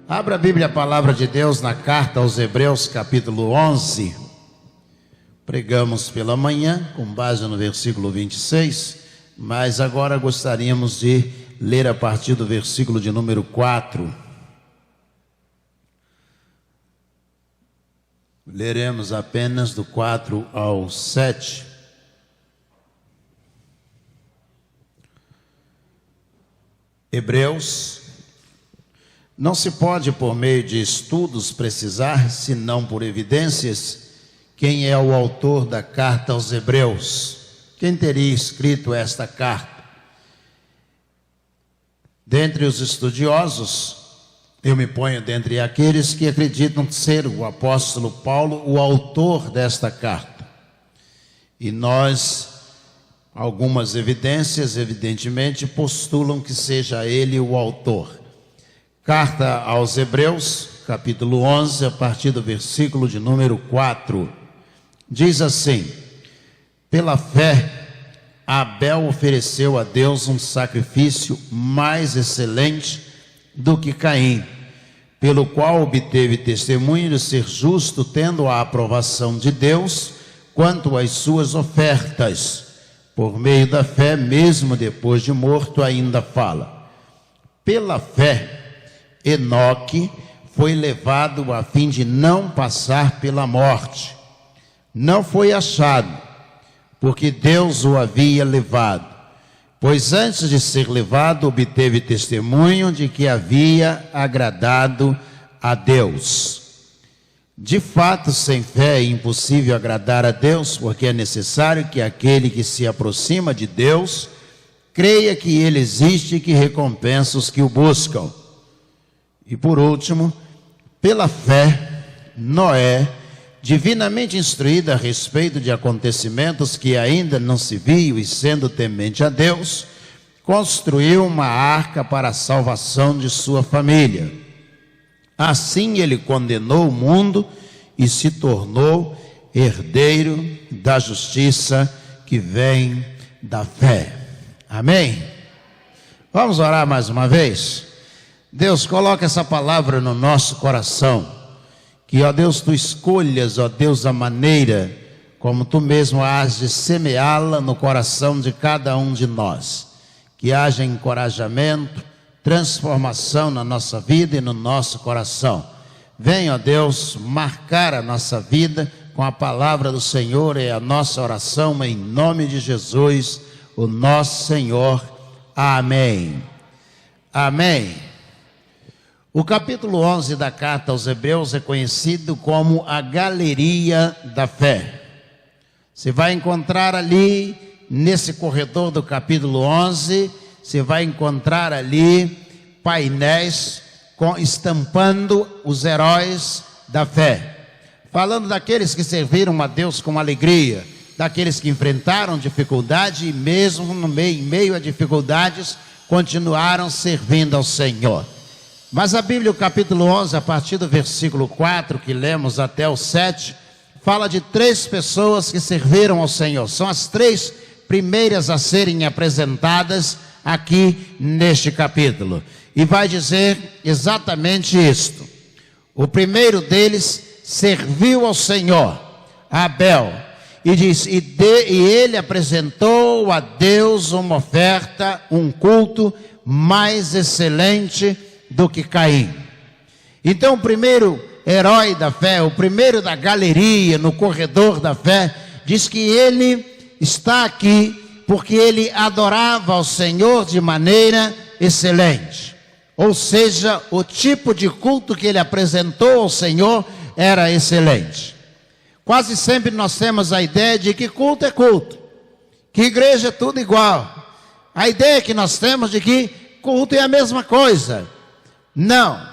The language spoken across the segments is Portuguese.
Abra a Bíblia, a palavra de Deus, na carta aos Hebreus, capítulo 11. Pregamos pela manhã, com base no versículo 26, mas agora gostaríamos de ler a partir do versículo de número 4. Leremos apenas do 4 ao 7. Hebreus. Não se pode, por meio de estudos, precisar, senão por evidências, quem é o autor da carta aos Hebreus. Quem teria escrito esta carta? Dentre os estudiosos, eu me ponho dentre aqueles que acreditam ser o apóstolo Paulo o autor desta carta. E algumas evidências, evidentemente, postulam que seja ele o autor. Carta aos Hebreus, capítulo 11, a partir do versículo de número 4. Diz assim: pela fé, Abel ofereceu a Deus um sacrifício mais excelente do que Caim, pelo qual obteve testemunho de ser justo, tendo a aprovação de Deus quanto às suas ofertas. Por meio da fé, mesmo depois de morto, ainda fala. Pela fé, Enoque foi levado a fim de não passar pela morte. Não foi achado, porque Deus o havia levado. Pois antes de ser levado, obteve testemunho de que havia agradado a Deus. De fato, sem fé é impossível agradar a Deus, porque é necessário que aquele que se aproxima de Deus creia que Ele existe e que recompensa os que o buscam. E por último, pela fé, Noé, divinamente instruído a respeito de acontecimentos que ainda não se viam e sendo temente a Deus, construiu uma arca para a salvação de sua família. Assim ele condenou o mundo e se tornou herdeiro da justiça que vem da fé. Amém? Vamos orar mais uma vez? Deus, coloca essa palavra no nosso coração. Que, ó Deus, Tu escolhas, ó Deus, a maneira como Tu mesmo has de semeá-la no coração de cada um de nós. Que haja encorajamento, transformação na nossa vida e no nosso coração. Venha, ó Deus, marcar a nossa vida com a palavra do Senhor. É a nossa oração em nome de Jesus, o nosso Senhor. Amém. Amém. O capítulo 11 da carta aos Hebreus é conhecido como a galeria da fé. Você vai encontrar ali, nesse corredor do capítulo 11, você vai encontrar ali painéis estampando os heróis da fé. Falando daqueles que serviram a Deus com alegria, daqueles que enfrentaram dificuldade e mesmo em meio a dificuldades, continuaram servindo ao Senhor. Mas a Bíblia, o capítulo 11, a partir do versículo 4, que lemos até o 7, fala de 3 pessoas que serviram ao Senhor. São as 3 primeiras a serem apresentadas aqui neste capítulo. E vai dizer exatamente isto. O primeiro deles serviu ao Senhor, Abel. E diz, e ele apresentou a Deus uma oferta, um culto mais excelente do que Caim. Então o primeiro herói da fé, o primeiro da galeria, no corredor da fé, diz que ele está aqui porque ele adorava ao Senhor de maneira excelente. Ou seja, o tipo de culto que ele apresentou ao Senhor era excelente. Quase sempre nós temos a ideia de que culto é culto, que igreja é tudo igual. A ideia que nós temos de que culto é a mesma coisa. Não.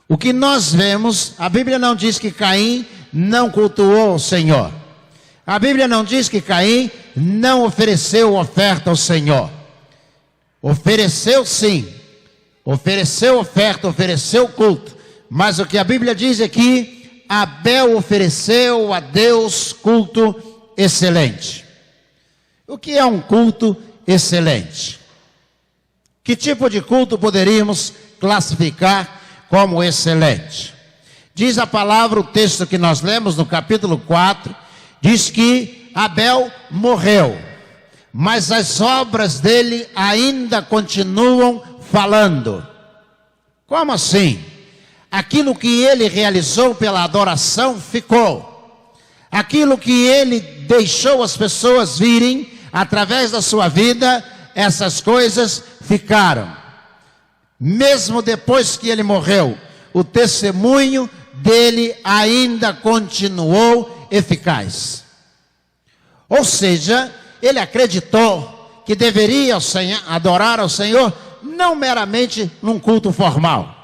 O que nós vemos, a Bíblia não diz que Caim não cultuou o Senhor. A Bíblia não diz que Caim não ofereceu oferta ao Senhor. Ofereceu sim. Ofereceu oferta, ofereceu culto. Mas o que a Bíblia diz é que Abel ofereceu a Deus culto excelente. O que é um culto excelente? Que tipo de culto poderíamos classificar como excelente. Diz a palavra, o texto que nós lemos no capítulo 4, diz que Abel morreu, mas as obras dele ainda continuam falando. Como assim? Aquilo que ele realizou pela adoração ficou. Aquilo que ele deixou as pessoas virem através da sua vida, essas coisas ficaram. Mesmo depois que ele morreu, o testemunho dele ainda continuou eficaz. Ou seja, ele acreditou que deveria adorar ao Senhor não meramente num culto formal.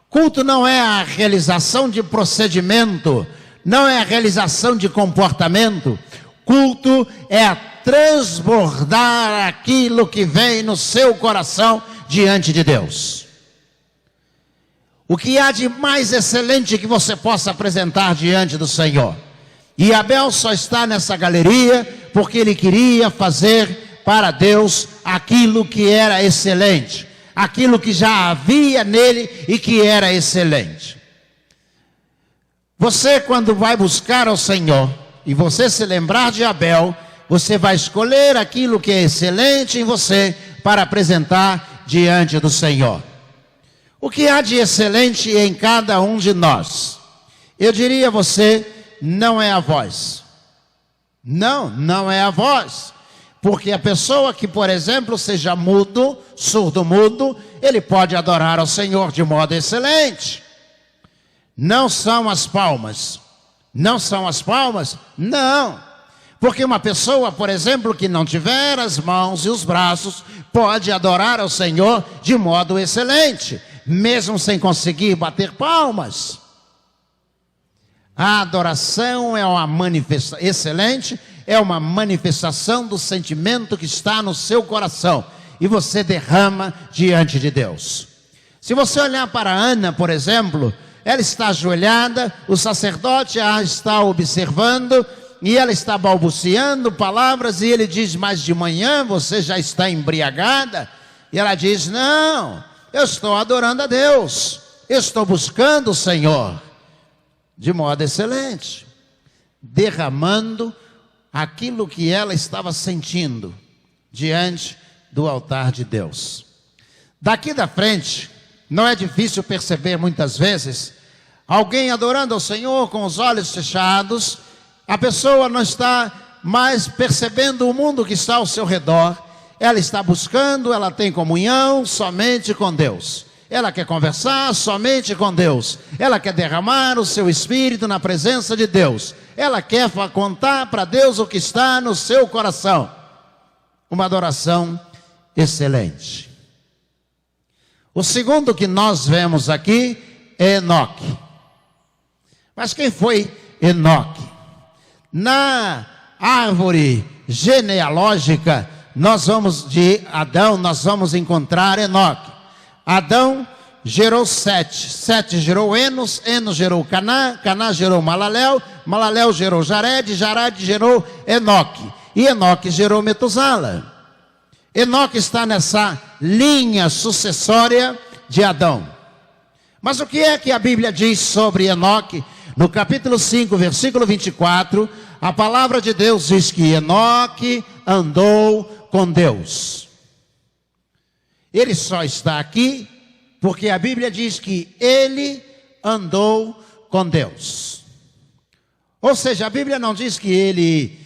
Culto não é a realização de procedimento, não é a realização de comportamento. Culto é a transbordar aquilo que vem no seu coração diante de Deus. O que há de mais excelente que você possa apresentar diante do Senhor? E Abel só está nessa galeria porque ele queria fazer para Deus aquilo que era excelente, aquilo que já havia nele e que era excelente. Você, quando vai buscar ao Senhor e você se lembrar de Abel, você vai escolher aquilo que é excelente em você para apresentar diante do Senhor. O que há de excelente em cada um de nós? Eu diria a você, não é a voz. Não é a voz. Porque a pessoa que, por exemplo, seja mudo, surdo-mudo, ele pode adorar ao Senhor de modo excelente. Não são as palmas. Não são as palmas? Não. Porque uma pessoa, por exemplo, que não tiver as mãos e os braços, pode adorar ao Senhor de modo excelente, mesmo sem conseguir bater palmas. A adoração é uma manifestação excelente, é uma manifestação do sentimento que está no seu coração e você derrama diante de Deus. Se você olhar para Ana, por exemplo, ela está ajoelhada, o sacerdote a está observando e ela está balbuciando palavras e ele diz, mas de manhã você já está embriagada? E ela diz, não, eu estou adorando a Deus, eu estou buscando o Senhor. De modo excelente, derramando aquilo que ela estava sentindo diante do altar de Deus. Daqui da frente, não é difícil perceber muitas vezes, alguém adorando ao Senhor com os olhos fechados, a pessoa não está mais percebendo o mundo que está ao seu redor, ela está buscando, ela tem comunhão somente com Deus. Ela quer conversar somente com Deus. Ela quer derramar o seu espírito na presença de Deus. Ela quer contar para Deus o que está no seu coração. Uma adoração excelente. O segundo que nós vemos aqui é Enoque. Mas quem foi Enoque? Na árvore genealógica, de Adão, nós vamos encontrar Enoque. Adão gerou Sete, Sete gerou Enos, Enos gerou Caná, Caná gerou Malalel, Malalel gerou Jared, Jared gerou Enoque, e Enoque gerou Metusala. Enoque está nessa linha sucessória de Adão. Mas o que é que a Bíblia diz sobre Enoque? No capítulo 5, versículo 24, a palavra de Deus diz que Enoque andou com Deus. Ele só está aqui porque a Bíblia diz que ele andou com Deus. Ou seja, a Bíblia não diz que ele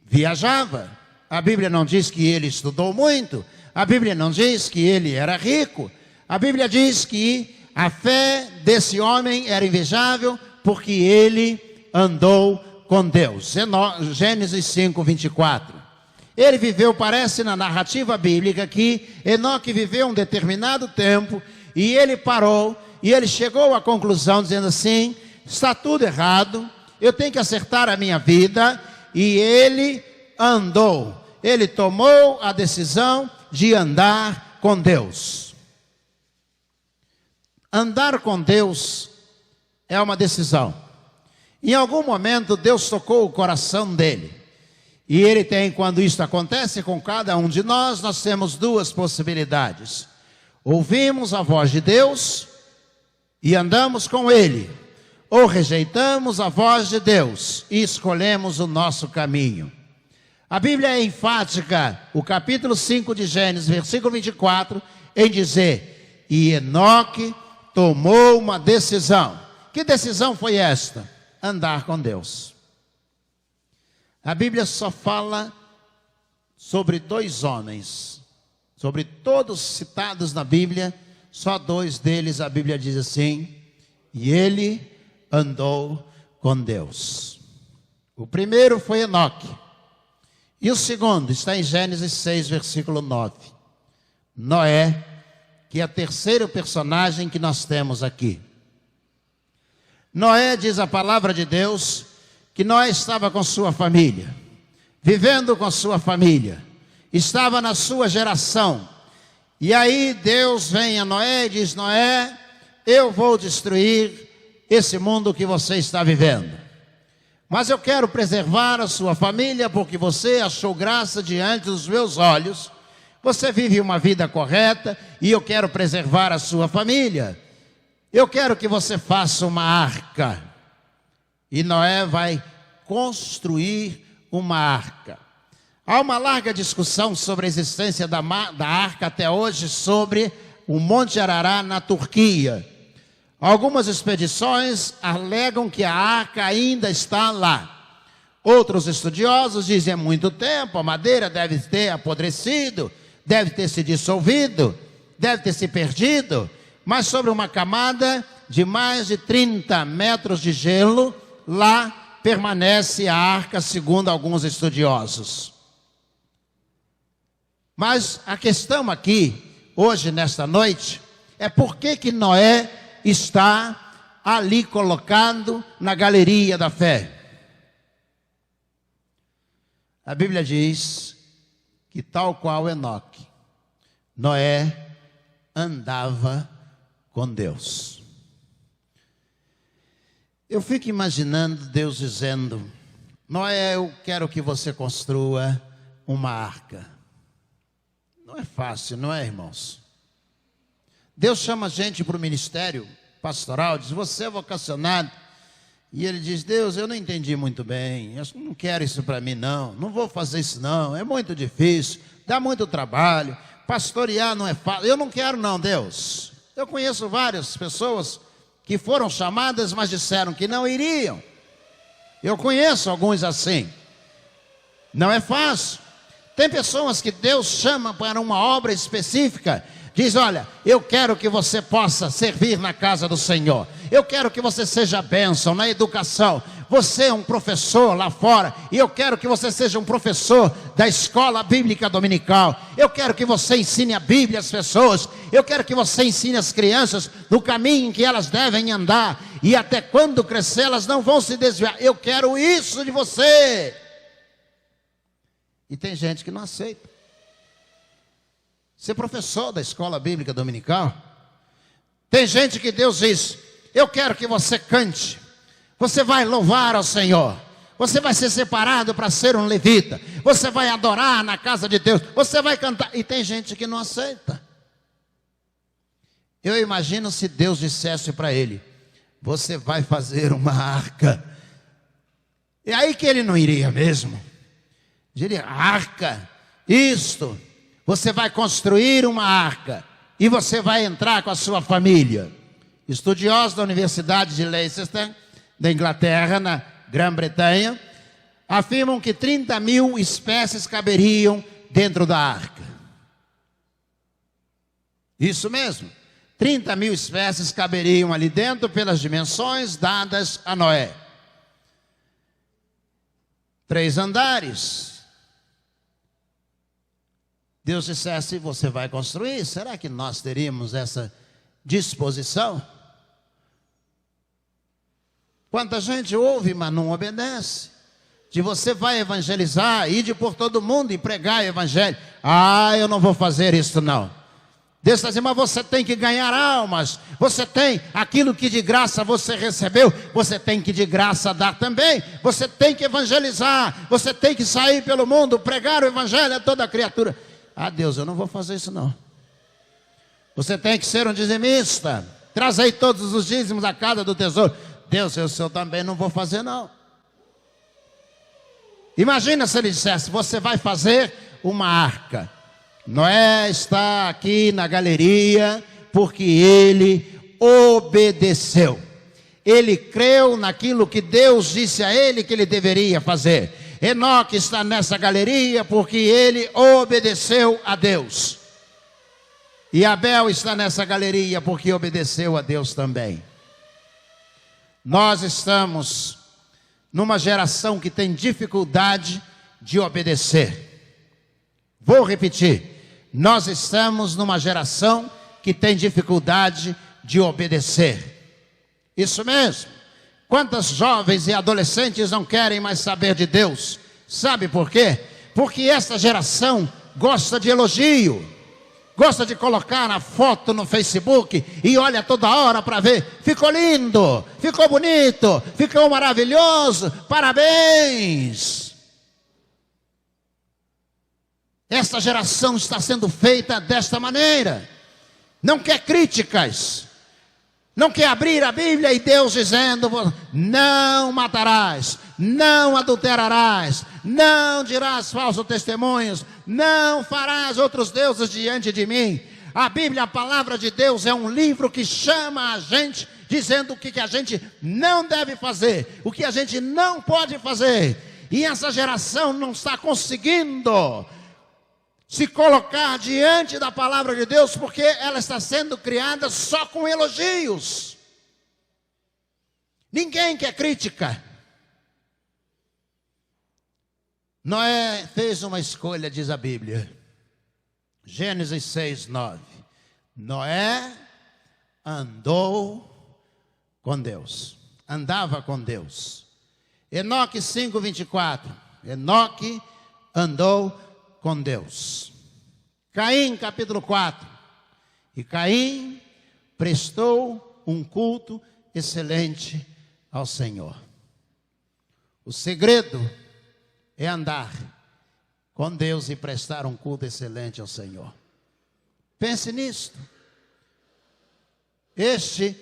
viajava, a Bíblia não diz que ele estudou muito, a Bíblia não diz que ele era rico, a Bíblia diz que a fé desse homem era invejável porque ele andou com Deus. Gênesis 5, 24. Ele viveu, parece na narrativa bíblica, que Enoque viveu um determinado tempo e ele parou e ele chegou à conclusão dizendo assim, está tudo errado, eu tenho que acertar a minha vida, e ele andou, ele tomou a decisão de andar com Deus. Andar com Deus é uma decisão. Em algum momento Deus tocou o coração dele. E ele tem, quando isso acontece com cada um de nós, nós temos duas possibilidades. Ouvimos a voz de Deus e andamos com ele, ou rejeitamos a voz de Deus e escolhemos o nosso caminho. A Bíblia é enfática, o capítulo 5 de Gênesis, versículo 24, em dizer: e Enoque tomou uma decisão. Que decisão foi esta? Andar com Deus. A Bíblia só fala sobre 2 homens. Sobre todos citados na Bíblia, só 2 deles a Bíblia diz assim: e ele andou com Deus. O primeiro foi Enoque. E o segundo está em Gênesis 6, versículo 9. Noé, que é o terceiro personagem que nós temos aqui. Noé, diz a palavra de Deus, que Noé estava com sua família, vivendo com sua família, estava na sua geração. E aí Deus vem a Noé e diz: Noé, eu vou destruir esse mundo que você está vivendo, mas eu quero preservar a sua família, porque você achou graça diante dos meus olhos, você vive uma vida correta, e eu quero preservar a sua família. Eu quero que você faça uma arca. E Noé vai construir uma arca. Há uma larga discussão sobre a existência da arca até hoje, sobre o Monte Arará na Turquia. Algumas expedições alegam que a arca ainda está lá. Outros estudiosos dizem: há muito tempo, a madeira deve ter apodrecido, deve ter se dissolvido, deve ter se perdido. Mas sobre uma camada de mais de 30 metros de gelo, lá permanece a arca, segundo alguns estudiosos. Mas a questão aqui, hoje, nesta noite, é por que Noé está ali colocado na galeria da fé. A Bíblia diz que, tal qual Enoque, Noé andava com Deus. Eu fico imaginando Deus dizendo: Noé, eu quero que você construa uma arca. Não é fácil, não é, irmãos? Deus chama a gente para o ministério pastoral, diz: você é vocacionado. E ele diz: Deus, eu não entendi muito bem, eu não quero isso para mim não vou fazer isso não, é muito difícil, dá muito trabalho, pastorear não é fácil, eu não quero não, Deus. Eu conheço várias pessoas que foram chamadas, mas disseram que não iriam. Eu conheço alguns assim. Não é fácil. Tem pessoas que Deus chama para uma obra específica, diz: olha, eu quero que você possa servir na casa do Senhor, eu quero que você seja bênção na educação, você é um professor lá fora, e eu quero que você seja um professor da escola bíblica dominical, eu quero que você ensine a Bíblia às pessoas, eu quero que você ensine as crianças no caminho em que elas devem andar, e até quando crescer elas não vão se desviar. Eu quero isso de você. E tem gente que não aceita ser professor da escola bíblica dominical. Tem gente que Deus diz: eu quero que você cante, você vai louvar ao Senhor, você vai ser separado para ser um levita, você vai adorar na casa de Deus, você vai cantar. E tem gente que não aceita. Eu imagino se Deus dissesse para ele: você vai fazer uma arca. E aí que ele não iria mesmo. Diria: arca, isto, você vai construir uma arca e você vai entrar com a sua família. Estudiosos da Universidade de Leicester, da Inglaterra, na Grã-Bretanha, afirmam que 30.000 espécies caberiam dentro da arca. Isso mesmo, 30.000 espécies caberiam ali dentro pelas dimensões dadas a Noé. 3 andares. Deus dissesse: você vai construir, será que nós teríamos essa disposição? Quanta gente ouve, mas não obedece. De você vai evangelizar, ir por todo mundo e pregar o evangelho. Ah, eu não vou fazer isso não. Deus está dizendo: mas você tem que ganhar almas, você tem aquilo que de graça você recebeu, você tem que de graça dar também, você tem que evangelizar, você tem que sair pelo mundo, pregar o evangelho a toda criatura. Ah, Deus, eu não vou fazer isso não. Você tem que ser um dizimista, trazei todos os dízimos à casa do tesouro. Deus, eu também não vou fazer não. Imagina se ele dissesse, você vai fazer uma arca. Noé está aqui na galeria porque ele obedeceu. Ele creu naquilo que Deus disse a ele que ele deveria fazer. Enoque está nessa galeria porque ele obedeceu a Deus. E Abel está nessa galeria porque obedeceu a Deus também. Nós estamos numa geração que tem dificuldade de obedecer. Vou repetir. Nós estamos numa geração que tem dificuldade de obedecer. Isso mesmo. Quantas jovens e adolescentes não querem mais saber de Deus? Sabe por quê? Porque essa geração gosta de elogio. Gosta de colocar a foto no Facebook e olha toda hora para ver. Ficou lindo, ficou bonito, ficou maravilhoso, parabéns. Essa geração está sendo feita desta maneira. Não quer críticas. Não quer abrir a Bíblia e Deus dizendo, não matarás, não adulterarás, não dirás falsos testemunhos, não farás outros deuses diante de mim. A Bíblia, a palavra de Deus, é um livro que chama a gente, dizendo o que a gente não deve fazer, o que a gente não pode fazer. E essa geração não está conseguindo se colocar diante da palavra de Deus, porque ela está sendo criada só com elogios. Ninguém quer crítica. Noé fez uma escolha, diz a Bíblia. Gênesis 6:9. Noé andou com Deus. Andava com Deus. Enoque 5:24. Enoque andou com Deus. Caim, capítulo 4. E Caim prestou um culto excelente ao Senhor. O segredo é andar com Deus e prestar um culto excelente ao Senhor. Pense nisto. Este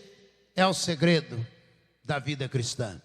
é o segredo da vida cristã.